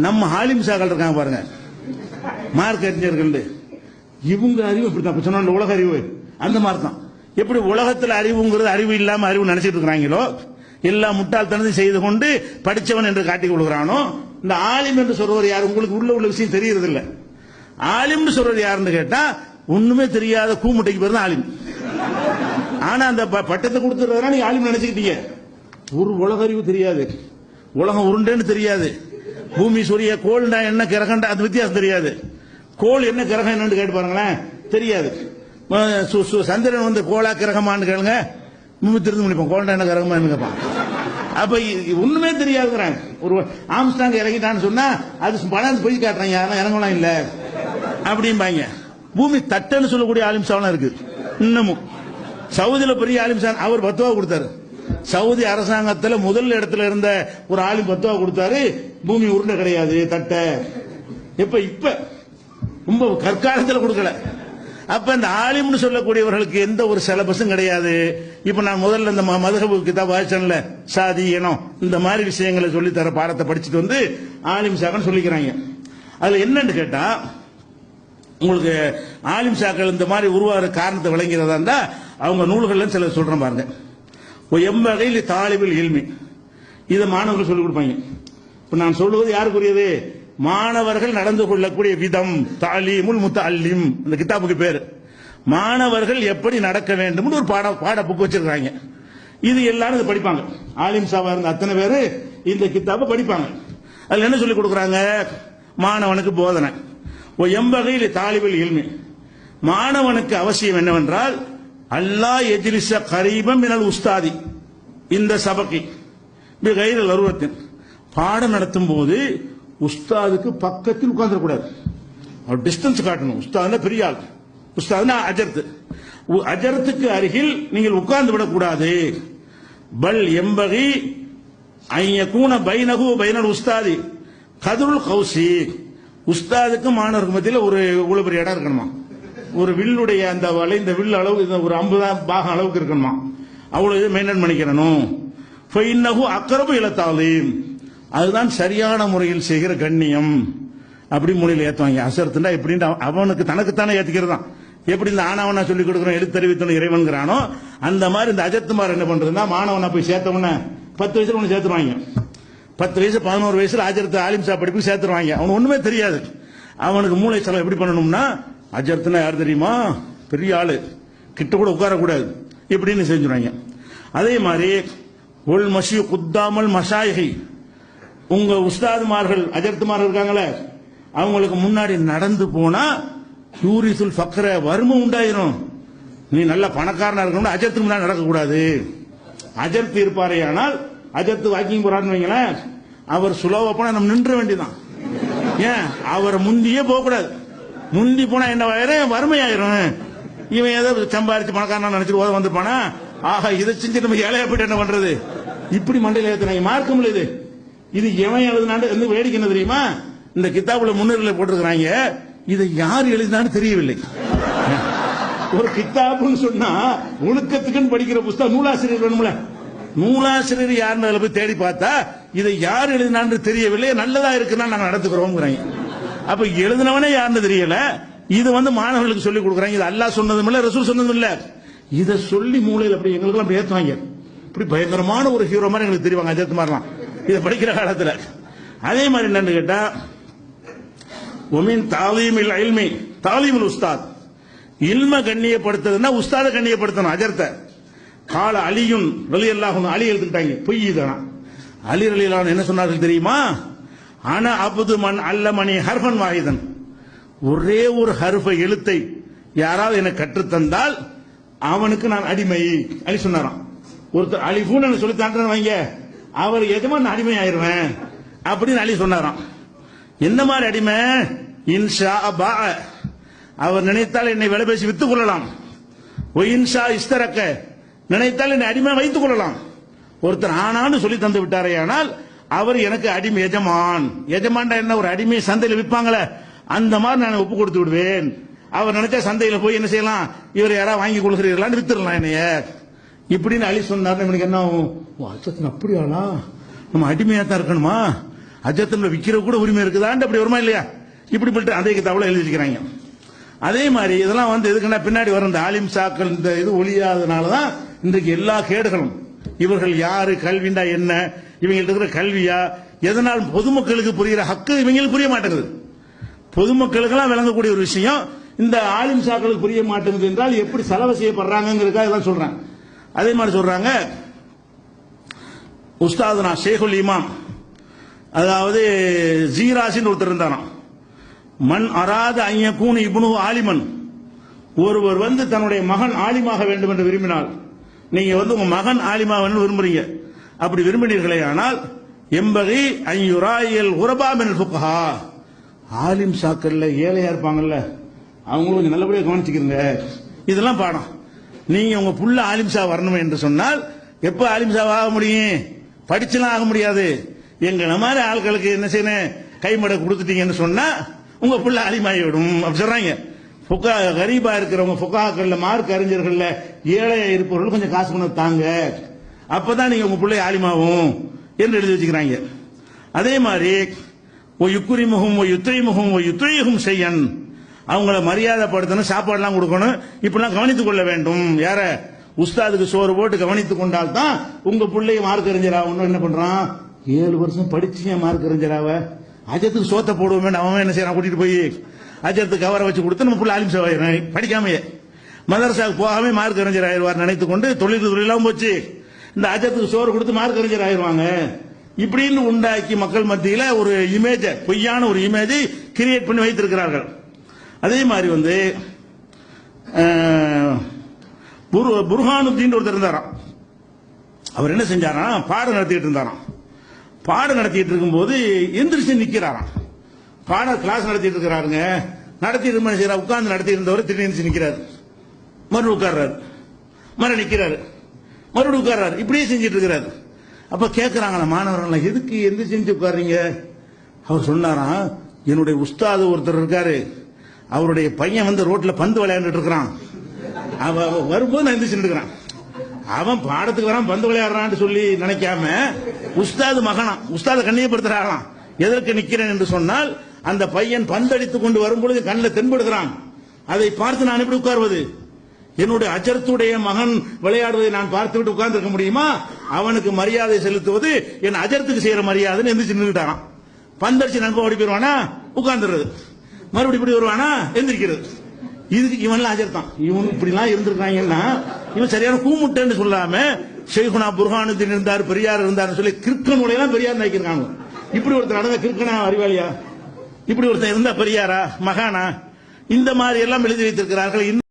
நம்ம ஆலிம் சாக்கள் இருக்காங்க பாருங்க, மார்க் அறிஞர்கள், இவங்க அறிவு இப்படித்தான் சொன்ன உலக அறிவு அந்த மாதிரி தான். எப்படி உலகத்தில் அறிவுங்கிறது அறிவு இல்லாம அறிவு நினைச்சிட்டு இருக்கிறாங்களோ, எல்லா முட்டாள்தனத்தையும் செய்து கொண்டு படிச்சவன் என்று காட்டிக் கொள்கிறானோ, இந்த ஆலிம் என்று சொல்றவர் யார்? உங்களுக்கு உள்ள விஷயம் தெரியறது இல்ல. ஆலிம்னு சொல்றது யாருன்னு கேட்டா ஒண்ணுமே தெரியாத கூமுட்டைக்கு பேர் தான் ஆலிம். ஆனா அந்த பட்டத்தை கொடுத்துறதுனா நீங்க ஆலிம் நினைச்சுக்கிட்டீங்க. ஒரு உலக அறிவு தெரியாது, உலகம் உருண்டேன்னு தெரியாது, பூமி சூரிய கோள்டா என்ன கிரகண்டா அது வித்தியாசம் தெரியாது, கோள் என்ன கிரகம் என்னன்னு கேட்டு பாருங்களேன் தெரியாது. சந்திரன் வந்து கோளா கிரகமான்னு கேளுங்க, திரும்ப முடிப்போம் கோள்டா என்ன கிரகமா கேட்பான். அப்ப ஒண்ணுமே தெரியாதுங்கிறாங்க. ஒரு ஆம்ஸ்டாங் இறங்கிட்டான்னு சொன்னா அது பணம் போய் காட்டுறாங்க, இறங்கலாம் இல்ல அப்படிம்பாங்க. பூமி தட்டன்னு சொல்லக்கூடிய ஆலிம்சாவெல்லாம் இருக்கு இன்னமும். சவுதியில பெரிய ஆலிம்சான் அவர் 10 ரூபா கொடுத்தாரு. சவுதி அரசாங்கத்தில் முதல் இடத்துல இருந்த ஒரு ஆலிம் 10 ரூபா கொடுத்தாரு. பூமி உருண்டை கிடையாது தட்ட. இப்ப ரொம்ப கற்காலத்தில் கொடுக்கல. அப்ப இந்த ஆலிம்னு சொல்லக்கூடியவர்களுக்கு எந்த ஒரு சிலபஸும் கிடையாது. இப்ப நான் முதல்ல இந்த மதுஹப் கிதாப் வாசிச்சேன்ல, சாதி இனம் இந்த மாதிரி விஷயங்களை சொல்லி தர பாடத்தை படிச்சுட்டு வந்து ஆலிம் சாக்கன்னு சொல்லிக்கிறாங்க. அதுல என்னன்னு கேட்டா, உங்களுக்கு ஆலிம் சாக்கள் இந்த மாதிரி உருவாகிற காரணத்தை விளங்கிறதா இருந்தா அவங்க நூல்கள் சில சொல்றேன் பாருங்க. எம்பகையில் தாலிபில் இல்மி, இதை மாணவர்கள் சொல்லிக் கொடுப்பாங்க. இப்ப நான் சொல்லுவது யாருக்குரியது? மாணவர்கள் நடந்து கொள்ளக்கூடிய விதம். தாலீமுல் முத்தஅல்லிம் இந்த கிதாபுக்கு பேரு. மாணவர்கள் எப்படி நடக்க வேண்டும் ஒரு பாட புக் வச்சிருக்காங்க. இது எல்லாரும் இதை படிப்பாங்க. ஆலிம் சாவா இருந்த அத்தனை பேரு இந்த கிதாபை படிப்பாங்க. அதுல என்ன சொல்லி கொடுக்குறாங்க? மாணவனுக்கு போதனை. எம்பகையில் தாலிபில் இல்மி, மாணவனுக்கு அவசியம் என்னவென்றால் அல்லாஹ் எஜ்லிஸ கரீபம் மினல் உஸ்தாதி இந்த சபகி பிகைரில் அருவத்தின், பாடம் நடத்தும் போது உஸ்தாதுக்கு பக்கத்தில் உட்கார்ந்துடக்கூடாது. அவர் டிஸ்டன்ஸ் காட்டணும். உஸ்தாதுனா பெரிய ஆள், உஸ்தாதுனா அஜர்த்து, அஜர்த்துக்கு அருகில் நீங்கள் உட்கார்ந்து விடக்கூடாது. பல் எம்பகி ஐயக்கூன பைனகு பைனல் உஸ்தாதி கதுருல் கௌசி, உஸ்தாதுக்கு மாணவருக்கு மத்தியில் ஒரு இவ்வளவு பெரிய இடம் இருக்கணுமா, ஒரு வில்லுடைய அந்த வளைந்த வில் அளவு ஒரு 50 பாகம் அளவுக்கு இருக்கணுமா, அவ்வளவு இது மெயின்டைன் பண்ணிக்கிறணும். அக்கரபு இலத்தாலீம், அதுதான் சரியான முறையில் செய்கிற கண்ணியம். அப்படி முறையில் ஏற்றுவாங்க. அசர்த்துண்டா எப்படின்னு அவனுக்கு தனக்குத்தானே ஏற்றுக்கிறது தான். எப்படி இந்த ஆணவனா சொல்லிக் கொடுக்குறோம் எழுத்தறிவித்தன இறைவன்கிறானோ அந்த மாதிரி இந்த அஜத்துமார் என்ன பண்றதுன்னா, மாணவனை போய் சேர்த்தவன 10 வயசுல ஒன்று சேர்த்துருவாங்க. 10 வயசு 11 வயசுல அஜர்த்து ஆலிம் சாப் படிப்பு சேர்த்துருவாங்க. அவனுக்கு ஒண்ணுமே தெரியாது. அவனுக்கு மூளை செலவு எப்படி பண்ணணும்னா, அஜர்த்துனா யார் தெரியுமா, பெரிய ஆளு, கிட்ட கூட உட்காரக்கூடாது இப்படின்னு செஞ்சுருவாங்க. அதே மாதிரி ஒல் மஷி குத்தாமல் மஷாயகி, உங்க உஸ்தாதுமார்கள் அஜர்த்துமார் இருக்காங்களே அவங்களுக்கு முன்னாடி நடந்து போனா யூரிசுல் ஃபக்ர, வறுமை உண்டாயிரும். நீ நல்ல பணக்காரனா இருக்கணும், அஜர்த்துக்கு முன்னாடி நடக்கக்கூடாது. அஜர்த்து இருப்பாரே ஆனால் அஜர்த்து வாக்கிங் போறாருன்னு வைங்களேன், அவர் சுலோவா போனா நம்ம நின்ற வேண்டியதான். ஏன் அவரை முந்தியே போக கூடாது. முந்தி போனா என்ன ஆயிரும், வறுமையாயிரும். இவன் ஏதோ சம்பாரிச்சு பணக்காரனா நினைச்சிட்டு ஓத வந்துருப்பானா, ஆஹா இதை செஞ்சு நம்ம ஏழையா போயிட்டு என்ன பண்றது, இப்படி மண்டையில ஏத்துறாங்க. மார்க்கம் இது. இது எவன் எழுதினாண்டு வேடிக்கை என்ன தெரியுமா, இந்த கிதாபுல முன்னுரையில போட்டிருக்கிறாங்க, இதை யார் எழுதினான்னு தெரியவில்லை. ஒரு கிதாபுன்னு சொன்னா ஒழுக்கத்துக்குன்னு படிக்கிற புத்தகம் நூலாசிரியர் வேணும்ல, நூலாசிரியர் யாருன்னு அதில் போய் தேடி பார்த்தா இதை யார் எழுதினான்னு தெரியவில்லை, நல்லதா இருக்குன்னா நாங்க நடத்துக்கிறோம். அப்ப எழுதினவனே யாருன்னு தெரியல. இது மாணவர்களுக்கு சொல்லி கொடுக்குறாங்க. இது அல்லாஹ் சொன்னதும் இல்ல, ரசூல் சொன்னதும் இல்ல. இதை சொல்லி மூளையில் அப்படி எங்களுக்கு அப்படி ஏற்றுவாங்க. இப்படி பயங்கரமான ஒரு ஹீரோ மாதிரி எங்களுக்கு தெரிவாங்க அஜத் மாதிரிலாம் இதை படிக்கிற காலத்தில். அதே மாதிரி என்னன்னு கேட்டா, ஒமின் தாலீமில் இல்மி தாலீமுல் உஸ்தாத், இல்ம கண்ணியப்படுத்துறதுன்னா உஸ்தாத கண்ணியப்படுத்தணும். அஜர்த்த கால அலியுன் ரலியல்லாஹு அன்ஹு, அலி எழுதிட்டாங்க பொய் இதெல்லாம். அலி ரலியல்லாஹு என்ன சொன்னார்கள் தெரியுமா, ஆனா அபுது மன் அல்லமணி ஹர்ஃபன் வாஹிதன், ஒரே ஒரு ஹர்ஃப எழுத்தை யாராவது எனக்கு கற்றுத்தந்தால் அவனுக்கு நான் அடிமை. அலி சொன்னாராம். ஒருத்தர் அலிஃபூன் சொல்லி தாண்டன்னு வைங்க, அவர் எஜமான் அடிமை ஆயிருவேன் அப்படின்னு அலி சொன்னாராம். என்ன மாதிரி அடிமை, இன்ஷா பா, அவர் நினைத்தால் என்னை விலை பேசி வித்துக் கொள்ளலாம். இன்ஷா இஸ்தரக்க, நினைத்தால் என்னை அடிமை வைத்துக் கொள்ளலாம். ஒருத்தர் ஆனான்னு சொல்லி தந்து விட்டாரே ஆனால் அவர் எனக்கு அடிமை, எஜமான். எஜமான்டா என்ன, ஒரு அடிமை சந்தையில் விற்பாங்களே அந்த மாதிரி நான் ஒப்பு கொடுத்து விடுவேன். அவர் நினைச்சா சந்தையில் போய் என்ன செய்யலாம், இவர் யாராவது வாங்கி கொடுக்குறீங்களான்னு வித்துடலாம் என்னைய இப்படின்னு அலி சொன்னார். எனக்கு என்ன அப்படியானா நம்ம அடிமையா தான் இருக்கணுமா, அஜத்துல விக்கிற கூட உரிமை இருக்குதான்னு அப்படி வருமா இல்லையா? இப்படிப்பட்ட அதே கிதாபுல எழுதி வச்சுக்கிறாங்க. அதே மாதிரி இதெல்லாம் வந்து எதுக்குன்னா பின்னாடி வர இந்த ஆலிம் சாக்கள் இந்த இது ஒழியாதனாலதான் இன்றைக்கு எல்லா கேடுகளும். இவர்கள் யாரு, கல்விண்டா என்ன, இவங்கள்ட்ட இருக்கிற கல்வியா, எதனால் பொதுமக்களுக்கு புரிகிற ஹக்கு இவங்களுக்கு புரிய மாட்டேங்குது. பொதுமக்களுக்கெல்லாம் விளங்கக்கூடிய ஒரு விஷயம் இந்த ஆலிம் சாக்களுக்கு புரிய மாட்டேங்குது என்றால் எப்படி செலவு செய்யப்படுறாங்கிறதுக்காக தான் சொல்றேன். அதே மாதிரி சொல்றாங்க உஸ்தாதுனா ஷேகுல் இமாம், அதாவது ஜீராசின்னு ஒருத்தர் இருந்தாராம். மண் அராத ஐயக்கூன் இப்னு ஆலிமன், ஒருவர் வந்து தன்னுடைய மகன் ஆலிமாக வேண்டும் என்று விரும்பினால், நீங்க வந்து உங்க மகன் ஆலிமா வேண்டும் விரும்புறீங்க, அப்படி விரும்பினீர்களே ஆனால் எம்பகி ஐயுராயல் உரபா மினல் ஃபுகஹா, ஆலிம் சாக்கல்ல ஏழையா இருப்பாங்கல்ல அவங்களும் கொஞ்சம் நல்லபடியாக கவனிச்சுக்கிறீங்க. இதெல்லாம் பாடம். நீங்க உங்க புள்ள ஆலிம்சா வரணும் என்று சொன்னால் எப்ப ஆலிம்சா ஆக முடியும்? படிச்சுலாம் ஆக முடியாது. எங்களை மாதிரி ஆட்களுக்கு என்ன செய்யணும், கைமடை கொடுத்துட்டீங்கன்னு சொன்னா உங்க புள்ள ஆலிமாயிடும் அப்படி சொல்றாங்க. புக்கா கரீபா இருக்கிறவங்க புக்காக்கள்ல மார்க் அறிஞர்கள்ல ஏழையா இருப்பவர்கள் கொஞ்சம் காசு பண்ண தாங்க, அப்பதான் நீங்க உங்க பிள்ளை ஆலிமாவும் என்று எழுதி வச்சுக்கிறாங்க. அதே மாதிரி யுக்குரிமுகம் யுத்ரிமுகம் யுத்ரியும் செய்யன், அவங்கள மரியாதைப்படுத்தணும், சாப்பாடுலாம் கொடுக்கணும், இப்பெல்லாம் கவனித்துக் கொள்ள வேண்டும். யார? உஸ்தாதுக்கு சோறு போட்டு கவனித்துக் கொண்டால் தான் உங்க பிள்ளைய மார்க் அறிஞராக. என்ன பண்றான், 7 வருஷம் படிச்சு மார்க் அறிஞராவ, அஜத்துக்கு சோத்த போடுவோம், அவன் என்ன செய்யறான், கூட்டிட்டு போய் அஜத்துக்கு கவரை வச்சு கொடுத்து நம்ம பிள்ளை ஆலிம் சேவாயிரும். படிக்காமையே மதரசாவுக்கு போகாம மார்க் அறிஞர் ஆயிடுவார் நினைத்து கொண்டு தொழிலாம் போச்சு இந்த அஜத்துக்கு சோறு கொடுத்து மார்க் அறிஞர் ஆயிடுவாங்க. இப்படின்னு உண்டாக்கி மக்கள் மத்தியில ஒரு இமேஜ், பொய்யான ஒரு இமேஜை கிரியேட் பண்ணி வைத்திருக்கிறார்கள். அதே மாதிரி வந்து புர்ஹானுத்தீன் ஒருத்தர் இருந்தாராம். அவர் என்ன செஞ்சாராம், பாடம் நடத்திட்டு இருந்தாராம். பாடம் நடத்திட்டு இருக்கும்போது எந்திரிச்சு நிக்கிறாராம். பாடம் கிளாஸ் நடத்திட்டு இருக்கிறாருங்க, நடத்திட்டு உட்கார்ந்து நடத்திட்டு இருந்தவர் திடீர்னு எந்திரிச்சு நிக்கிறாரு, மறுபடியும் உட்கார்றாரு, மறுபடியும் நிக்கிறாரு, மறுபடியும் உட்கார்றாரு, இப்படியே செஞ்சிட்டு இருக்கிறாரு. அப்ப கேட்கிறாங்களா மாணவர்கள், எதுக்கு எந்திரிச்சு செஞ்சு உட்கார்றீங்க? அவர் சொன்னாராம், என்னுடைய உஸ்தாது ஒருத்தர் இருக்காரு, அவருடைய பையன் வந்து ரோட்ல பந்து விளையாண்டுட்டு இருக்கிறான், அவன் வரும்போது நான் எந்திரிச்சு இருக்கிறான், அவன் பாடத்துக்கு வரான் பந்து விளையாடுறான்னு சொல்லி நினைக்காம உஸ்தாது மகனா, உஸ்தாத கண்ணியப்படுத்துறாங்களாம். எதற்கு நிக்கிறேன் என்று சொன்னால் அந்த பையன் பந்தடித்துக் கொண்டு வரும்பொழுது கண்ணில் தென்படுகிறான், அதை பார்த்து நான் எப்படி உட்கார்வது? என்னுடைய அஜர்த்துடைய மகன் விளையாடுவதை நான் பார்த்துவிட்டு உட்கார்ந்து இருக்க முடியுமா? அவனுக்கு மரியாதை செலுத்துவது என் அஜர்த்துக்கு செய்யற மரியாதைன்னு எந்திரிச்சு நின்றுட்டாராம். பந்தடிச்சு நண்பன் ஓடி போயிருவானா, உட்கார்ந்துருது, மறுபடியும் இப்படி வருவானா, எந்திரிக்கிறது. இதுக்கு இவன்லாம் அஜர்த்தான். இவன் இப்படிலாம் இருந்திருக்காங்கன்னா இவன் சரியான கூமுட்டன்னு சொல்லாம ஷேகுனா புர்ஹானுத்தீன் இருந்தார், பெரியார் இருந்தார் சொல்லி கிறுக்கன் உடையெல்லாம் பெரியார் நினைக்கிறாங்க. இப்படி ஒருத்தர் நடந்த கிறுக்கனா அறிவாளியா? இப்படி ஒருத்தர் இருந்தா பெரியாரா, மகானா? இந்த மாதிரி எல்லாம் எழுதி வைத்திருக்கிறார்கள்.